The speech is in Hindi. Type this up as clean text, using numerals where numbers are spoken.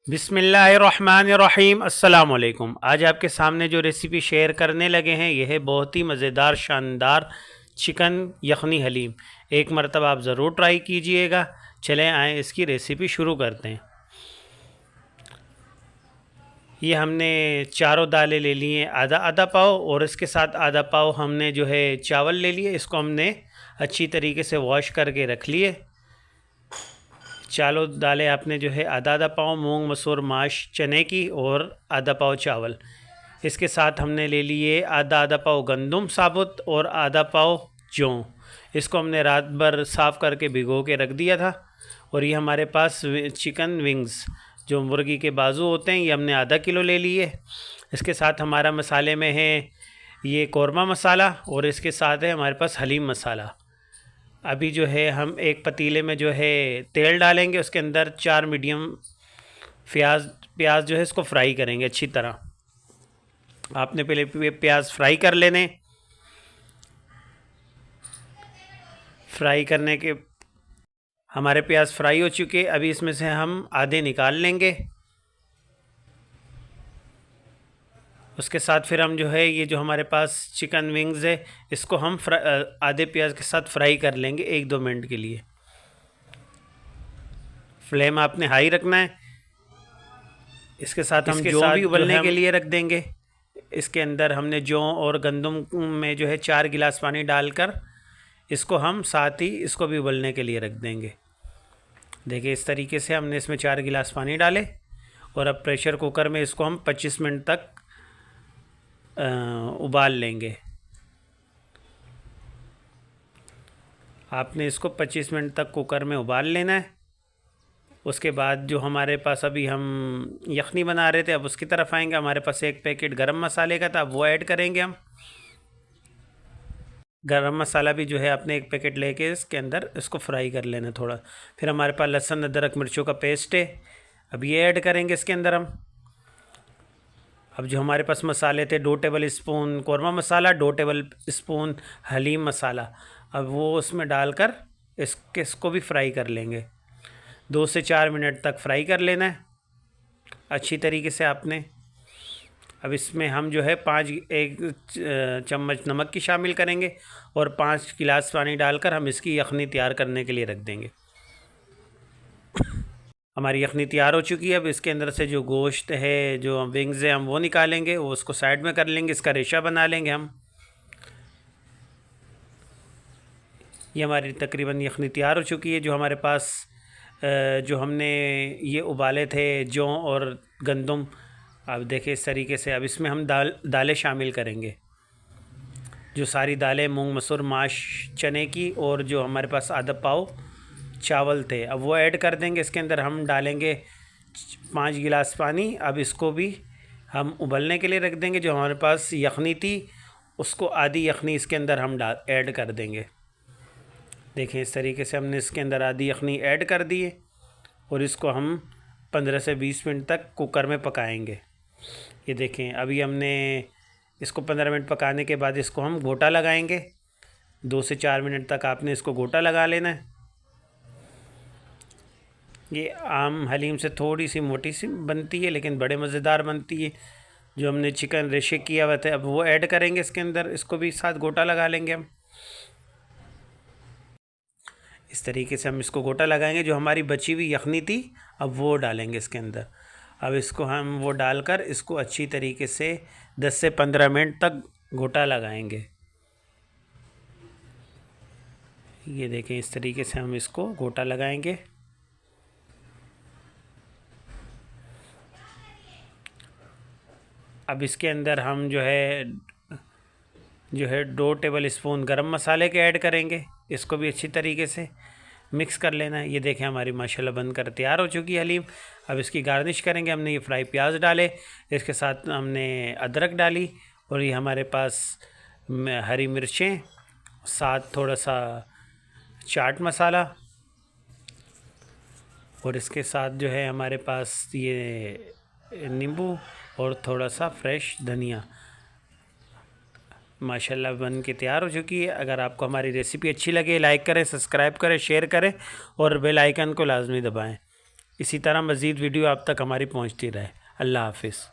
बिस्मिल्लाहिर्रहमानिर्रहीम। अस्सलाम वालेकुम। आज आपके सामने जो रेसिपी शेयर करने लगे हैं यह है बहुत ही मज़ेदार शानदार चिकन यखनी हलीम। एक मरतबा आप ज़रूर ट्राई कीजिएगा। चलें आए इसकी रेसिपी शुरू करते हैं। ये हमने चारों दालें ले ली हैं, आधा आधा पाव, और इसके साथ आधा पाव हमने जो है चावल ले लिए। इसको हमने अच्छी तरीके से वॉश करके रख लिए। चारों दालें आपने जो है आधा आधा पाव मूंग मसूर माश चने की और आधा पाव चावल। इसके साथ हमने ले लिए आधा आधा पाव गंदम साबुत और आधा पाव जौ। इसको हमने रात भर साफ़ करके भिगो के रख दिया था। और ये हमारे पास चिकन विंग्स जो मुर्गी के बाजू होते हैं, ये हमने आधा किलो ले लिए। इसके साथ हमारा मसाले में है ये कौरमा मसाला, और इसके साथ है हमारे पास हलीम मसाला। अभी जो है हम एक पतीले में जो है तेल डालेंगे, उसके अंदर 4 मीडियम प्याज जो है इसको फ्राई करेंगे अच्छी तरह। आपने पहले प्याज फ्राई कर लेने। फ्राई करने के हमारे प्याज फ्राई हो चुके। अभी इसमें से हम आधे निकाल लेंगे। उसके साथ फिर हम जो है ये जो हमारे पास चिकन विंग्स है इसको हम आधे प्याज के साथ फ्राई कर लेंगे 1-2 मिनट के लिए। फ्लेम आपने हाई रखना है। इसके साथ हम जौ भी उबलने के लिए रख देंगे। इसके अंदर हमने जौ और गंदम में जो है 4 गिलास पानी डालकर इसको हम साथ ही इसको भी उबलने के लिए रख देंगे। देखिए इस तरीके से हमने इसमें 4 गिलास पानी डाले। और अब प्रेशर कुकर में इसको हम 25 मिनट तक उबाल लेंगे। आपने इसको 25 मिनट तक कुकर में उबाल लेना है। उसके बाद जो हमारे पास अभी हम यखनी बना रहे थे अब उसकी तरफ आएंगे। हमारे पास एक पैकेट गरम मसाले का था, अब वो ऐड करेंगे हम। गरम मसाला भी जो है आपने एक पैकेट लेके इसके अंदर इसको फ्राई कर लेना थोड़ा। फिर हमारे पास लहसुन अदरक मिर्चों का पेस्ट है, अब ये ऐड करेंगे इसके अंदर हम। अब जो हमारे पास मसाले थे 2 टेबल स्पून कौरमा मसाला, 2 टेबल स्पून हलीम मसाला, अब वो उसमें डालकर इसको भी फ्राई कर लेंगे। 2 से 4 मिनट तक फ्राई कर लेना है अच्छी तरीके से आपने। अब इसमें हम जो है 1 चम्मच नमक की शामिल करेंगे और 5 गिलास पानी डालकर हम इसकी यखनी तैयार करने के लिए रख देंगे। हमारी यखनी तैयार हो चुकी है। अब इसके अंदर से जो गोश्त है जो विंग्स है हम वो निकालेंगे, वो उसको साइड में कर लेंगे, इसका रेशा बना लेंगे हम। ये हमारी तकरीबन यखनी तैयार हो चुकी है। जो हमारे पास जो हमने ये उबाले थे जौ और गंदम, अब देखिए इस तरीके से। अब इसमें हम दालें शामिल करेंगे। जो सारी दालें मूंग मसूर माश चने की और जो हमारे पास आधा पाव चावल थे अब वो ऐड कर देंगे। इसके अंदर हम डालेंगे 5 गिलास पानी। अब इसको भी हम उबलने के लिए रख देंगे। जो हमारे पास यखनी थी उसको आधी यखनी इसके अंदर हम ऐड कर देंगे। देखें इस तरीके से हमने इसके अंदर आधी यखनी ऐड कर दी है और इसको हम 15 से 20 मिनट तक कुकर में पकाएंगे। ये देखें अभी हमने इसको 15 मिनट पकाने के बाद इसको हम गोटा लगाएंगे। 2 से 4 मिनट तक आपने इसको गोटा लगा लेना है। ये आम हलीम से थोड़ी सी मोटी सी बनती है लेकिन बड़े मज़ेदार बनती है। जो हमने चिकन रेशे किया हुआ था अब वो ऐड करेंगे इसके अंदर, इसको भी साथ गोटा लगा लेंगे हम। इस तरीके से हम इसको गोटा लगाएंगे। जो हमारी बची हुई यखनी थी अब वो डालेंगे इसके अंदर। अब इसको हम वो डालकर इसको अच्छी तरीके से 10 से 15 मिनट तक गोटा लगाएंगे। ये देखें इस तरीके से हम इसको गोटा लगाएंगे। अब इसके अंदर हम जो है 2 टेबल स्पून गरम मसाले के ऐड करेंगे। इसको भी अच्छी तरीके से मिक्स कर लेना है। ये देखें हमारी माशाल्लाह बनकर तैयार हो चुकी है हलीम। अब इसकी गार्निश करेंगे। हमने ये फ्राई प्याज डाले, इसके साथ हमने अदरक डाली और ये हमारे पास हरी मिर्चें, साथ थोड़ा सा चाट मसाला, और इसके साथ जो है हमारे पास ये नींबू और थोड़ा सा फ्रेश धनिया। माशाल्लाह बन के तैयार हो चुकी है। अगर आपको हमारी रेसिपी अच्छी लगे लाइक करें, सब्सक्राइब करें, शेयर करें और बेल आइकन को लाजमी दबाएं। इसी तरह मज़ीद वीडियो आप तक हमारी पहुंचती रहे। अल्लाह हाफ़िज़।